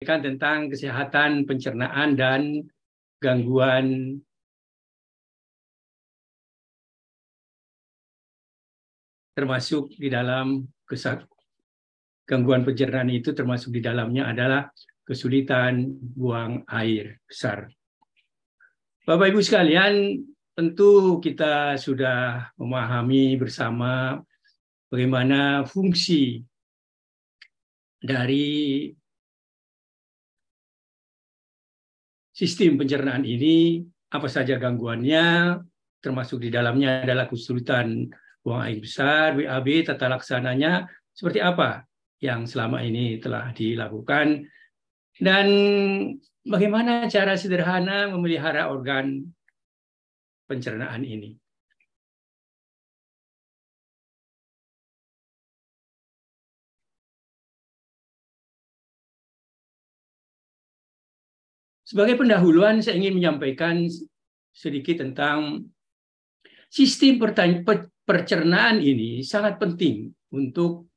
menyampaikan tentang kesehatan pencernaan dan gangguan termasuk di dalam gangguan pencernaan itu termasuk di dalamnya adalah kesulitan buang air besar. Bapak Ibu sekalian, tentu kita sudah memahami bersama bagaimana fungsi dari sistem pencernaan ini, apa saja gangguannya, termasuk di dalamnya adalah kesulitan buang air besar, BAB, tata laksananya, seperti apa yang selama ini telah dilakukan, dan bagaimana cara sederhana memelihara organ pencernaan ini. Sebagai pendahuluan, saya ingin menyampaikan sedikit tentang sistem pencernaan ini sangat penting untuk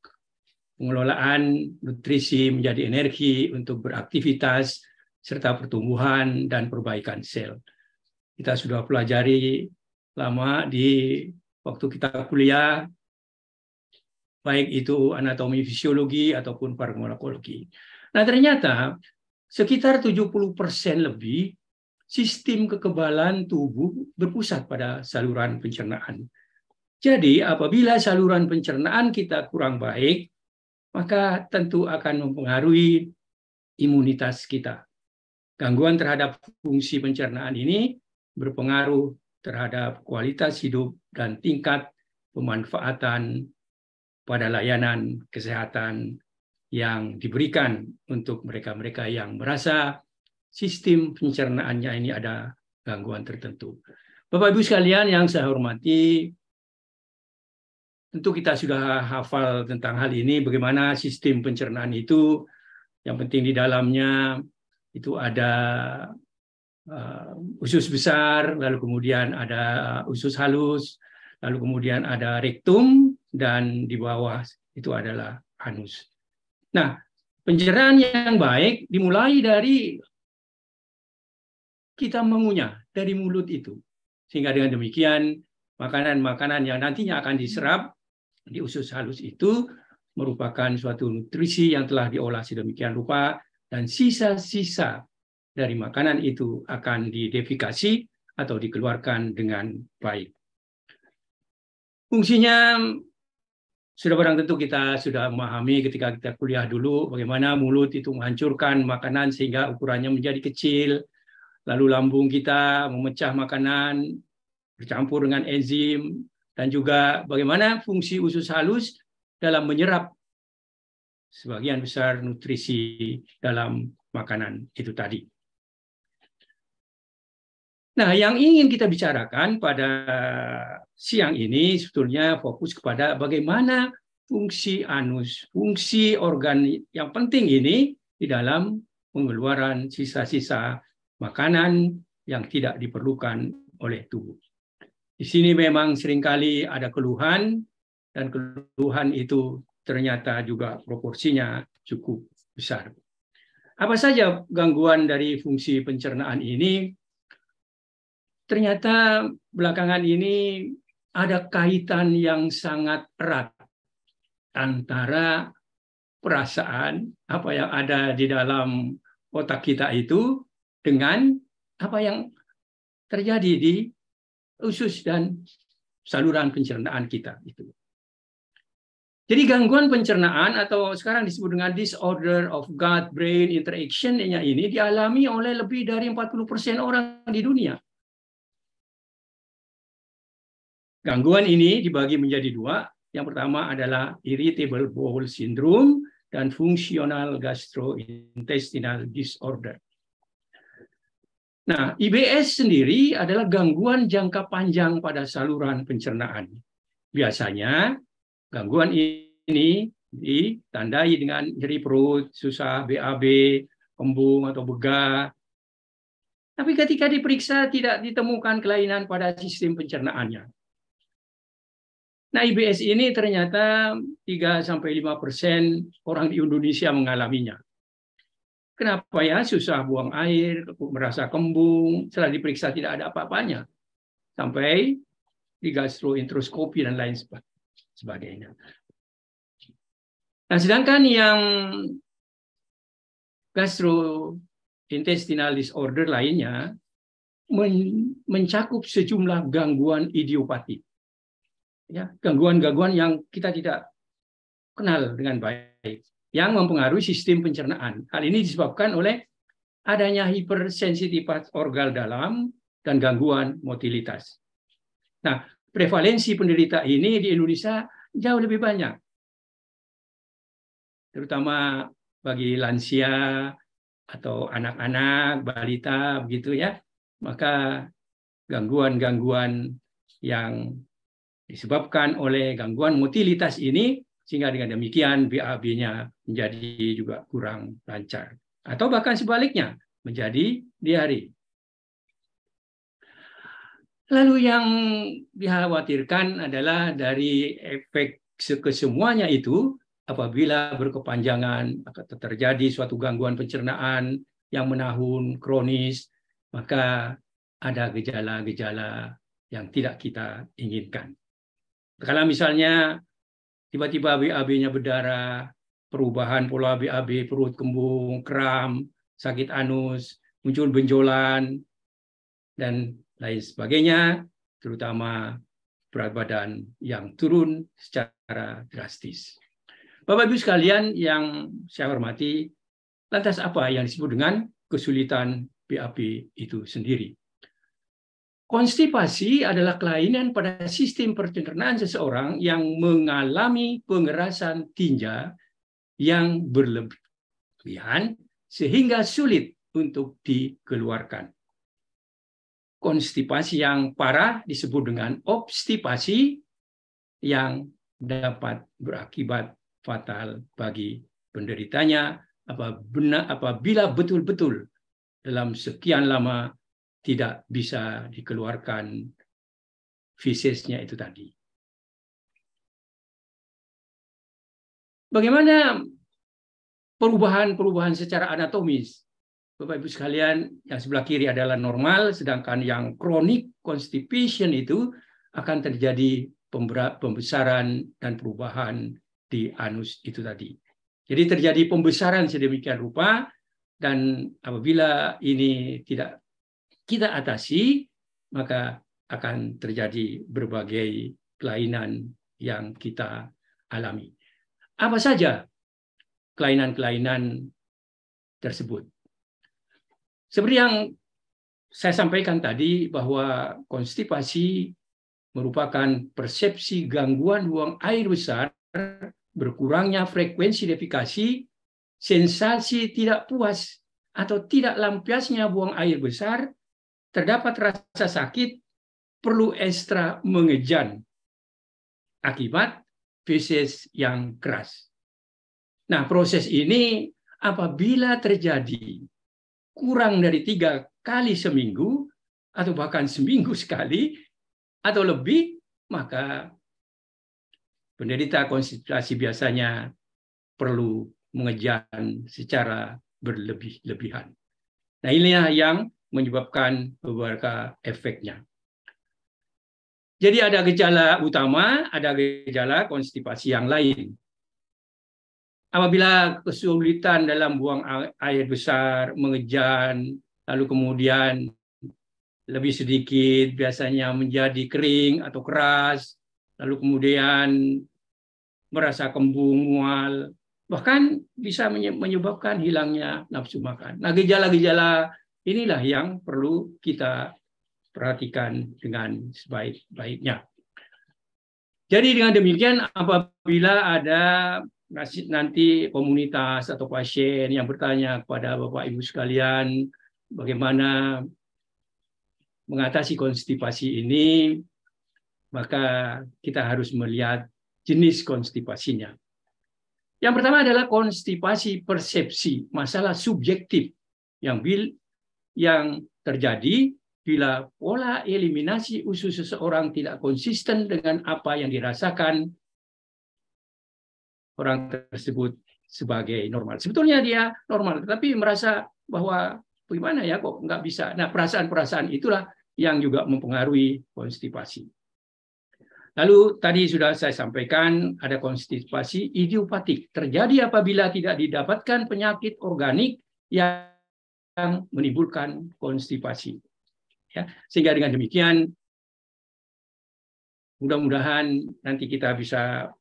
pengelolaan nutrisi menjadi energi untuk beraktivitas serta pertumbuhan dan perbaikan sel. Kita sudah pelajari lama di waktu kita kuliah, baik itu anatomi fisiologi ataupun farmakologi. Nah, ternyata sekitar 70% lebih sistem kekebalan tubuh berpusat pada saluran pencernaan. Jadi, apabila saluran pencernaan kita kurang baik, maka tentu akan mempengaruhi imunitas kita. Gangguan terhadap fungsi pencernaan ini berpengaruh terhadap kualitas hidup dan tingkat pemanfaatan pada layanan kesehatan yang diberikan untuk mereka-mereka yang merasa sistem pencernaannya ini ada gangguan tertentu. Bapak Ibu sekalian yang saya hormati, tentu kita sudah hafal tentang hal ini, bagaimana sistem pencernaan itu, yang penting di dalamnya itu ada usus besar, lalu kemudian ada usus halus, lalu kemudian ada rektum, dan di bawah itu adalah anus. Nah, pencernaan yang baik dimulai dari kita mengunyah dari mulut itu. Sehingga dengan demikian, makanan-makanan yang nantinya akan diserap di usus halus itu merupakan suatu nutrisi yang telah diolah sedemikian rupa, dan sisa-sisa dari makanan itu akan didefekasi atau dikeluarkan dengan baik. Fungsinya sudah barang tentu kita sudah memahami ketika kita kuliah dulu bagaimana mulut itu menghancurkan makanan sehingga ukurannya menjadi kecil, lalu lambung kita memecah makanan bercampur dengan enzim, dan juga bagaimana fungsi usus halus dalam menyerap sebagian besar nutrisi dalam makanan itu tadi. Nah, yang ingin kita bicarakan pada siang ini sebetulnya fokus kepada bagaimana fungsi anus, fungsi organ yang penting ini di dalam pengeluaran sisa-sisa makanan yang tidak diperlukan oleh tubuh. Di sini memang seringkali ada keluhan, dan keluhan itu ternyata juga proporsinya cukup besar. Apa saja gangguan dari fungsi pencernaan ini? Ternyata belakangan ini ada kaitan yang sangat erat antara perasaan, apa yang ada di dalam otak kita itu, dengan apa yang terjadi di usus dan saluran pencernaan kita itu. Jadi gangguan pencernaan atau sekarang disebut dengan disorder of gut-brain interaction ini dialami oleh lebih dari 40% orang di dunia. Gangguan ini dibagi menjadi dua. Yang pertama adalah irritable bowel syndrome dan functional gastrointestinal disorder. Nah, IBS sendiri adalah gangguan jangka panjang pada saluran pencernaan. Biasanya gangguan ini ditandai dengan nyeri perut, susah BAB, kembung atau begah. Tapi ketika diperiksa tidak ditemukan kelainan pada sistem pencernaannya. Nah, IBS ini ternyata 3-5% orang di Indonesia mengalaminya. kenapa ya susah buang air, merasa kembung, setelah diperiksa tidak ada apa-apanya. Sampai di gastroenteroskopi dan lain sebagainya. Nah, sedangkan yang gastrointestinal disorder lainnya mencakup sejumlah gangguan idiopatik. Ya, gangguan-gangguan yang kita tidak kenal dengan baik, yang mempengaruhi sistem pencernaan. Hal ini disebabkan oleh adanya hipersensitivitas organ dalam dan gangguan motilitas. Nah, prevalensi penderita ini di Indonesia jauh lebih banyak, terutama bagi lansia atau anak-anak, balita, begitu ya. Maka gangguan-gangguan yang disebabkan oleh gangguan motilitas ini, sehingga dengan demikian BAB-nya menjadi juga kurang lancar. Atau bahkan sebaliknya, menjadi diare. Lalu yang dikhawatirkan adalah dari efek kesemuanya itu, apabila berkepanjangan, akan terjadi suatu gangguan pencernaan yang menahun, kronis, maka ada gejala-gejala yang tidak kita inginkan. Kalau misalnya tiba-tiba BAB-nya berdarah, perubahan pola BAB, perut kembung, kram, sakit anus, muncul benjolan, dan lain sebagainya, terutama berat badan yang turun secara drastis. Bapak Ibu sekalian yang saya hormati, lantas apa yang disebut dengan kesulitan BAB itu sendiri? Konstipasi adalah kelainan pada sistem pencernaan seseorang yang mengalami pengerasan tinja yang berlebihan sehingga sulit untuk dikeluarkan. Konstipasi yang parah disebut dengan obstipasi yang dapat berakibat fatal bagi penderitanya apabila betul-betul dalam sekian lama tidak bisa dikeluarkan fesesnya itu tadi. Bagaimana perubahan-perubahan secara anatomis? Bapak Ibu sekalian, yang sebelah kiri adalah normal, sedangkan yang chronic constipation itu akan terjadi pembesaran dan perubahan di anus itu tadi. Jadi terjadi pembesaran sedemikian rupa, dan apabila ini tidak kita atasi, maka akan terjadi berbagai kelainan yang kita alami. Apa saja kelainan-kelainan tersebut? Seperti yang saya sampaikan tadi, bahwa konstipasi merupakan persepsi gangguan buang air besar, berkurangnya frekuensi defekasi, sensasi tidak puas atau tidak lampiasnya buang air besar, terdapat rasa sakit, perlu ekstra mengejan akibat feses yang keras. Nah, proses ini apabila terjadi kurang dari 3 kali seminggu, atau bahkan seminggu sekali, atau lebih, maka penderita konstipasi biasanya perlu mengejan secara berlebih-lebihan. Nah, inilah yang menyebabkan beberapa efeknya. Jadi ada gejala utama, ada gejala konstipasi yang lain. Apabila kesulitan dalam buang air besar, mengejan, lalu kemudian lebih sedikit, biasanya menjadi kering atau keras, lalu kemudian merasa kembung, mual, bahkan bisa menyebabkan hilangnya nafsu makan. Nah, gejala-gejala inilah yang perlu kita perhatikan dengan sebaik-baiknya. Jadi dengan demikian, apabila ada nanti komunitas atau pasien yang bertanya kepada Bapak Ibu sekalian, bagaimana mengatasi konstipasi ini, maka kita harus melihat jenis konstipasinya. Yang pertama adalah konstipasi persepsi, masalah subjektif yang terjadi bila pola eliminasi usus seseorang tidak konsisten dengan apa yang dirasakan, orang tersebut sebagai normal. Sebetulnya dia normal, tetapi merasa bahwa bagaimana ya kok nggak bisa. Nah, perasaan-perasaan itulah yang juga mempengaruhi konstipasi. Lalu tadi sudah saya sampaikan ada konstipasi idiopatik. Terjadi apabila tidak didapatkan penyakit organik yang menimbulkan konstipasi. Ya, sehingga dengan demikian mudah-mudahan nanti kita bisa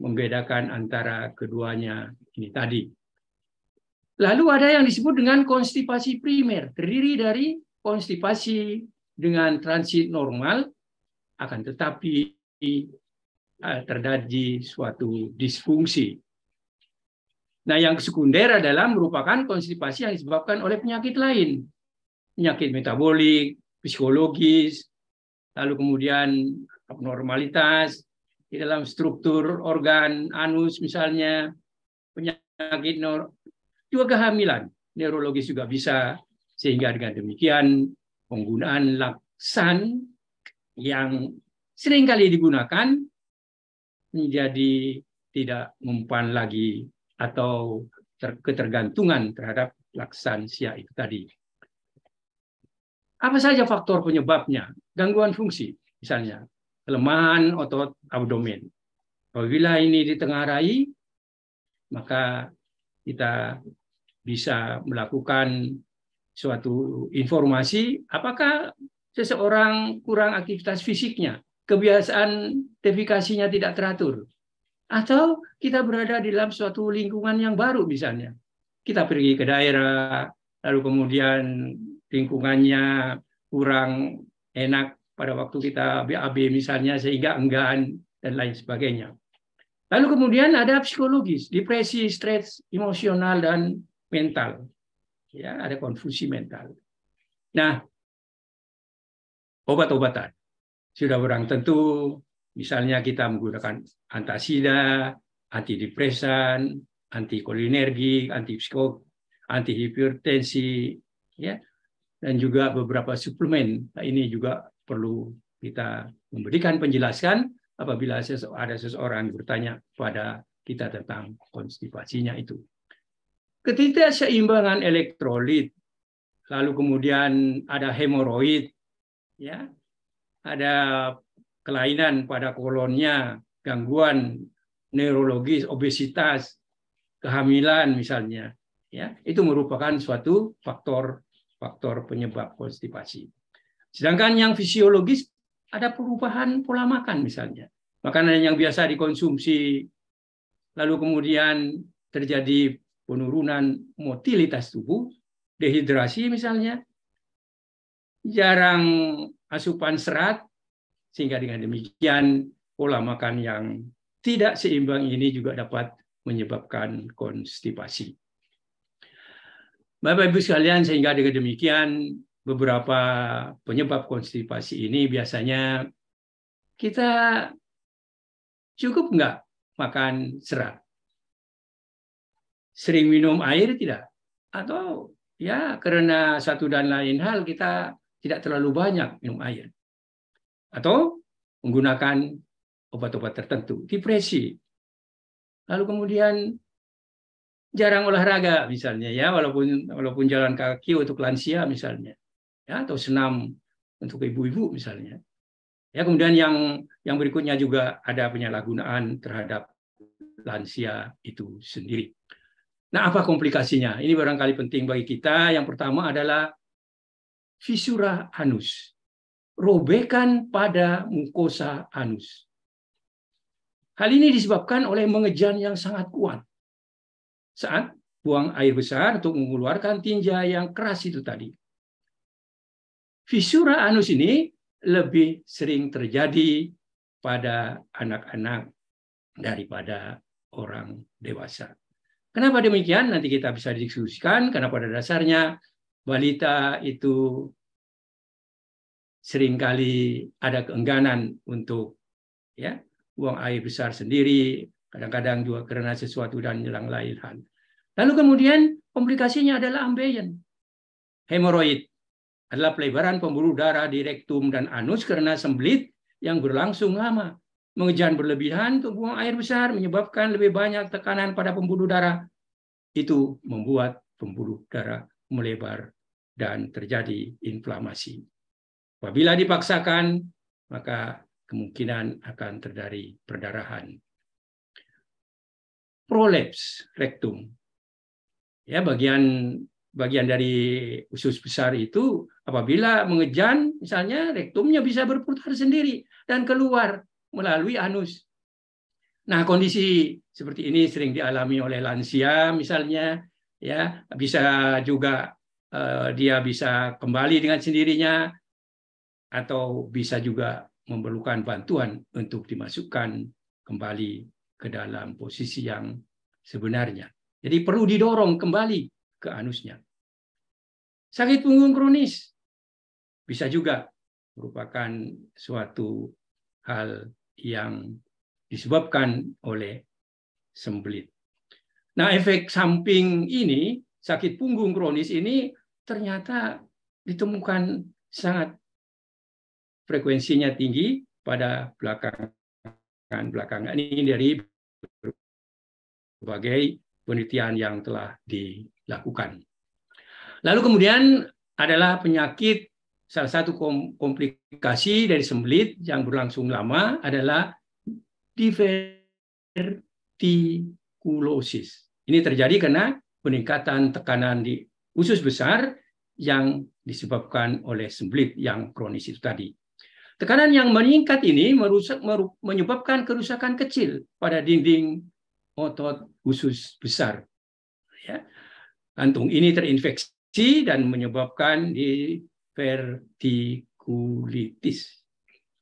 membedakan antara keduanya ini tadi. Lalu ada yang disebut dengan konstipasi primer, terdiri dari konstipasi dengan transit normal, akan tetapi terjadi suatu disfungsi. Nah, yang sekunder adalah merupakan konstipasi yang disebabkan oleh penyakit lain, penyakit metabolik, psikologis, lalu kemudian abnormalitas di dalam struktur organ anus misalnya, penyakit juga kehamilan, neurologis juga bisa, sehingga dengan demikian penggunaan laksan yang seringkali digunakan menjadi tidak mempan lagi atau ketergantungan terhadap laksansia itu tadi. Apa saja faktor penyebabnya? Gangguan fungsi, misalnya kelemahan otot abdomen. Apabila ini ditengarai, maka kita bisa melakukan suatu informasi apakah seseorang kurang aktivitas fisiknya, kebiasaan defekasinya tidak teratur, atau kita berada di dalam suatu lingkungan yang baru misalnya. Kita pergi ke daerah, lalu kemudian lingkungannya kurang enak pada waktu kita BAB misalnya, sehingga enggan dan lain sebagainya. Lalu kemudian ada psikologis, depresi, stres emosional dan mental. Ya, ada konfusi mental. Nah, obat-obatan sudah barang tentu, misalnya kita menggunakan antasida, antidepresan, antikolinergik, antipsikot, antihipertensi, ya, dan juga beberapa suplemen. Nah, ini juga perlu kita memberikan penjelasan apabila ada seseorang bertanya pada kita tentang konstipasinya itu. Ketidakseimbangan elektrolit, lalu kemudian ada hemoroid, ya, ada kelainan pada kolonnya, gangguan neurologis, obesitas, kehamilan misalnya, ya, itu merupakan suatu faktor penyebab konstipasi. Sedangkan yang fisiologis ada perubahan pola makan misalnya, makanan yang biasa dikonsumsi, lalu kemudian terjadi penurunan motilitas tubuh, dehidrasi misalnya, jarang asupan serat, sehingga dengan demikian pola makan yang tidak seimbang ini juga dapat menyebabkan konstipasi. Bapak Ibu sekalian, sehingga dengan demikian beberapa penyebab konstipasi ini biasanya kita cukup nggak makan serat? Sering minum air tidak? Atau ya karena satu dan lain hal kita tidak terlalu banyak minum air? Atau menggunakan obat-obat tertentu, depresi. Lalu kemudian jarang olahraga misalnya, ya, walaupun jalan kaki untuk lansia misalnya, ya, atau senam untuk ibu-ibu misalnya. Ya, kemudian yang berikutnya juga ada penyalahgunaan terhadap lansia itu sendiri. Nah, apa komplikasinya? Ini barangkali penting bagi kita. Yang pertama adalah fisura anus, robekan pada mukosa anus. Hal ini disebabkan oleh mengejan yang sangat kuat saat buang air besar untuk mengeluarkan tinja yang keras itu tadi. Fisura anus ini lebih sering terjadi pada anak-anak daripada orang dewasa. Kenapa demikian? Nanti kita bisa diskusikan, karena pada dasarnya balita itu seringkali ada keengganan untuk, ya, buang air besar sendiri, kadang-kadang juga karena sesuatu dan yang lain hal. Lalu kemudian komplikasinya adalah ambeien. Hemoroid adalah pelebaran pembuluh darah di rektum dan anus karena sembelit yang berlangsung lama. mengejan berlebihan untuk buang air besar menyebabkan lebih banyak tekanan pada pembuluh darah. Itu membuat pembuluh darah melebar dan terjadi inflamasi. Apabila dipaksakan, maka kemungkinan akan terjadi perdarahan. Prolaps rektum. Ya, bagian dari usus besar itu apabila mengejan, misalnya rektumnya bisa berputar sendiri dan keluar melalui anus. Nah, kondisi seperti ini sering dialami oleh lansia misalnya, ya, bisa juga dia bisa kembali dengan sendirinya atau bisa juga memerlukan bantuan untuk dimasukkan kembali ke dalam posisi yang sebenarnya. Jadi perlu didorong kembali ke anusnya. Sakit punggung kronis bisa juga merupakan suatu hal yang disebabkan oleh sembelit. Nah, efek samping ini, sakit punggung kronis ini ternyata ditemukan sangat frekuensinya tinggi pada belakangan ini dari berbagai penelitian yang telah dilakukan. Lalu kemudian adalah penyakit, salah satu komplikasi dari sembelit yang berlangsung lama adalah divertikulosis. Ini terjadi karena peningkatan tekanan di usus besar yang disebabkan oleh sembelit yang kronis itu tadi. Tekanan yang meningkat ini menyebabkan kerusakan kecil pada dinding otot usus besar. Ya. Kantung ini terinfeksi dan menyebabkan divertikulitis.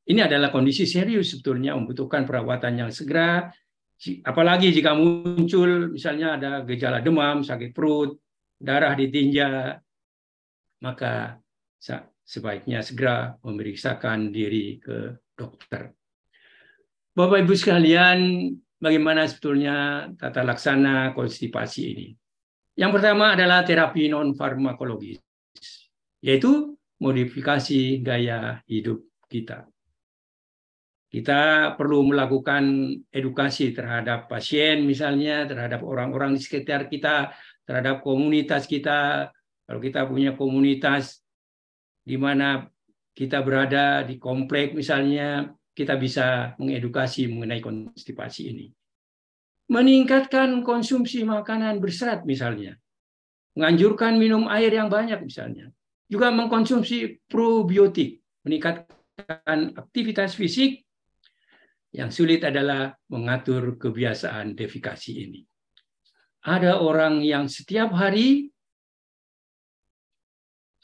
Ini adalah kondisi serius sebetulnya, membutuhkan perawatan yang segera. Apalagi jika muncul misalnya ada gejala demam, sakit perut, darah di tinja, maka sebaiknya segera memeriksakan diri ke dokter. Bapak Ibu sekalian, bagaimana sebetulnya tata laksana konstipasi ini? Yang pertama adalah terapi non-farmakologis, yaitu modifikasi gaya hidup kita. Kita perlu melakukan edukasi terhadap pasien misalnya, terhadap orang-orang di sekitar kita, terhadap komunitas kita. Kalau kita punya komunitas di mana kita berada di komplek misalnya, kita bisa mengedukasi mengenai konstipasi ini. Meningkatkan konsumsi makanan berserat misalnya. Menganjurkan minum air yang banyak misalnya. Juga mengkonsumsi probiotik, meningkatkan aktivitas fisik. Yang sulit adalah mengatur kebiasaan defekasi ini. Ada orang yang setiap hari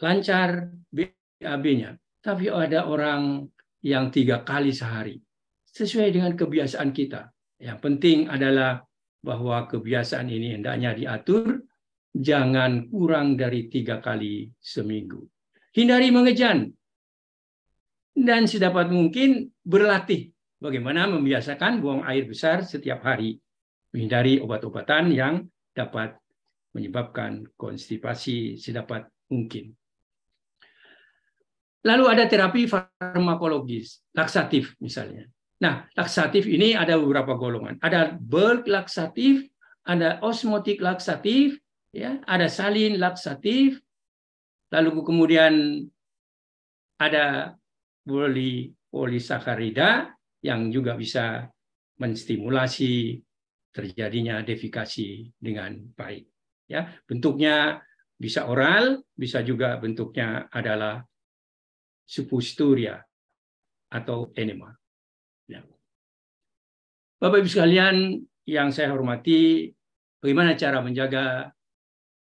lancar BAB-nya, tapi ada orang yang 3 kali sehari. Sesuai dengan kebiasaan kita. Yang penting adalah bahwa kebiasaan ini hendaknya diatur, jangan kurang dari 3 kali seminggu. Hindari mengejan, dan sedapat mungkin berlatih bagaimana membiasakan buang air besar setiap hari. Menghindari obat-obatan yang dapat menyebabkan konstipasi sedapat mungkin. Lalu ada terapi farmakologis, laksatif misalnya. Nah, laksatif ini ada beberapa golongan. Ada bulk laksatif, ada osmotik laksatif, ya, ada salin laksatif, lalu kemudian ada polisakarida yang juga bisa menstimulasi terjadinya defekasi dengan baik. Ya, bentuknya bisa oral, bisa juga bentuknya adalah suppositoria atau enema. Ya. Bapak Ibu sekalian yang saya hormati, bagaimana cara menjaga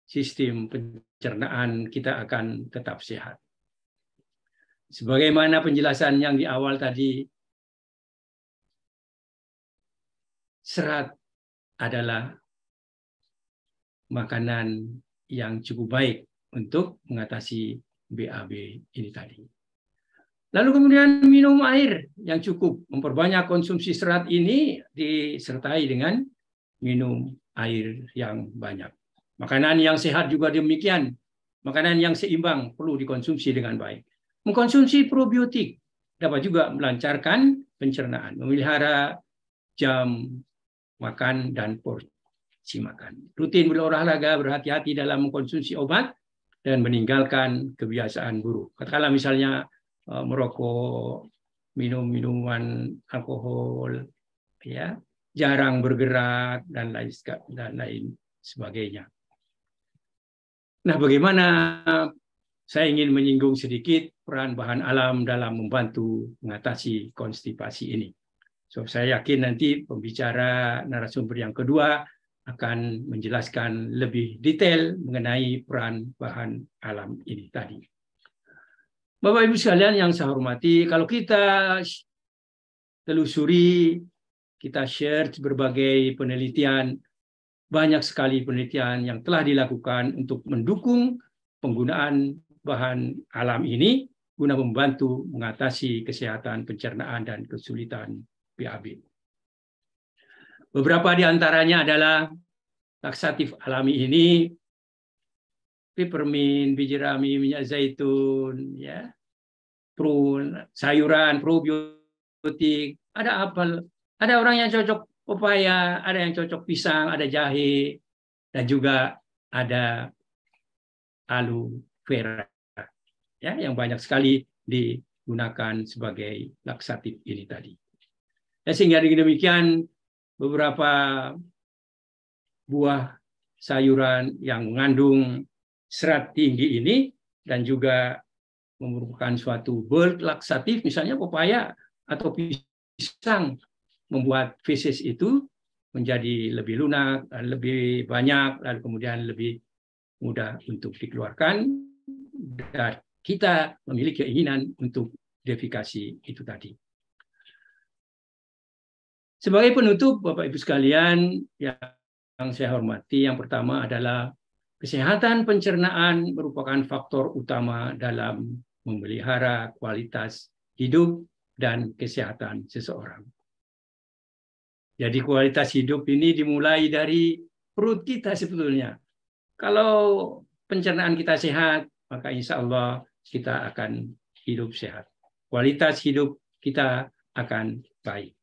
sistem pencernaan kita akan tetap sehat? Sebagaimana penjelasan yang di awal tadi, serat adalah makanan yang cukup baik untuk mengatasi BAB ini tadi. Lalu kemudian minum air yang cukup, memperbanyak konsumsi serat ini disertai dengan minum air yang banyak. Makanan yang sehat juga demikian, makanan yang seimbang perlu dikonsumsi dengan baik. Mengkonsumsi probiotik, dapat juga melancarkan pencernaan, memelihara jam makan dan porsi makan. Rutin berolahraga, berhati-hati dalam mengkonsumsi obat, dan meninggalkan kebiasaan buruk. Katakanlah misalnya merokok, minum minuman alkohol, ya, jarang bergerak dan lain sebagainya. Nah, bagaimana saya ingin menyinggung sedikit peran bahan alam dalam membantu mengatasi konstipasi ini. So, saya yakin nanti pembicara narasumber yang kedua akan menjelaskan lebih detail mengenai peran bahan alam ini tadi. Bapak Ibu sekalian yang saya hormati, kalau kita telusuri, kita search berbagai penelitian, banyak sekali penelitian yang telah dilakukan untuk mendukung penggunaan bahan alam ini guna membantu mengatasi kesehatan pencernaan dan kesulitan BAB. Beberapa di antaranya adalah laksatif alami ini, peppermint, biji rami, minyak zaitun, ya, prune, sayuran, probiotik, ada apel, ada orang yang cocok pepaya, ada yang cocok pisang, ada jahe, dan juga ada aloe vera, ya, yang banyak sekali digunakan sebagai laksatif ini tadi. Ya, sehingga dengan demikian beberapa buah sayuran yang mengandung serat tinggi ini dan juga merupakan suatu bulk laksatif, misalnya pepaya atau pisang, membuat feses itu menjadi lebih lunak, lebih banyak, dan kemudian lebih mudah untuk dikeluarkan, dan kita memiliki keinginan untuk defekasi itu tadi. Sebagai penutup, Bapak Ibu sekalian yang saya hormati, yang pertama adalah kesehatan pencernaan merupakan faktor utama dalam memelihara kualitas hidup dan kesehatan seseorang. Jadi kualitas hidup ini dimulai dari perut kita sebetulnya. Kalau pencernaan kita sehat, maka insya Allah kita akan hidup sehat. Kualitas hidup kita akan baik.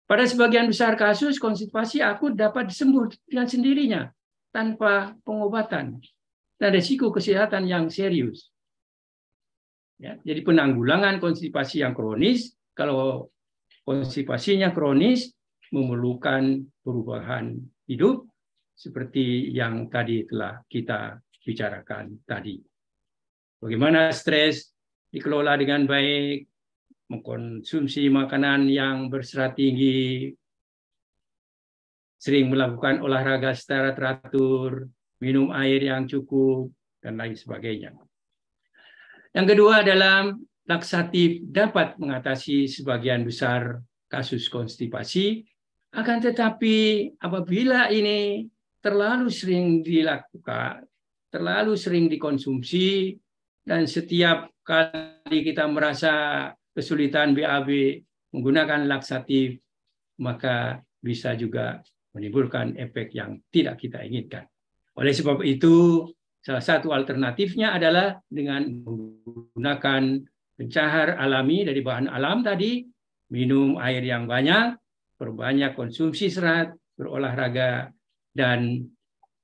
Pada sebagian besar kasus, konstipasi akut dapat disembuh dengan sendirinya tanpa pengobatan dan risiko kesehatan yang serius. Ya, jadi penanggulangan konstipasi yang kronis, kalau konstipasinya kronis, memerlukan perubahan hidup seperti yang tadi telah kita bicarakan tadi. Bagaimana stres dikelola dengan baik, mengkonsumsi makanan yang berserat tinggi, sering melakukan olahraga secara teratur, minum air yang cukup, dan lain sebagainya. Yang kedua adalah laksatif dapat mengatasi sebagian besar kasus konstipasi, akan tetapi apabila ini terlalu sering dilakukan, terlalu sering dikonsumsi, dan setiap kali kita merasa kesulitan BAB menggunakan laksatif, maka bisa juga menimbulkan efek yang tidak kita inginkan. Oleh sebab itu, salah satu alternatifnya adalah dengan menggunakan pencahar alami dari bahan alam tadi, minum air yang banyak, perbanyak konsumsi serat, berolahraga, dan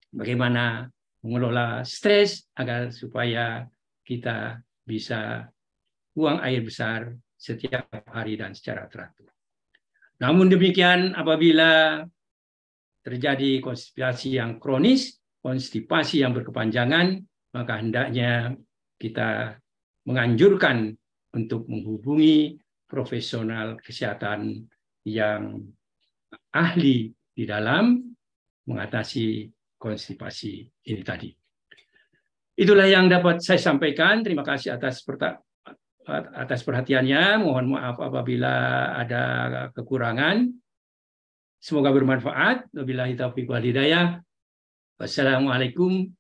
bagaimana mengelola stres agar supaya kita bisa buang air besar setiap hari dan secara teratur. Namun demikian, apabila terjadi konstipasi yang kronis, konstipasi yang berkepanjangan, maka hendaknya kita menganjurkan untuk menghubungi profesional kesehatan yang ahli di dalam mengatasi konstipasi ini tadi. Itulah yang dapat saya sampaikan. Terima kasih atas perhatiannya. Mohon maaf apabila ada kekurangan. Semoga bermanfaat. Wabillahi taufiq wal hidayah. Wassalamualaikum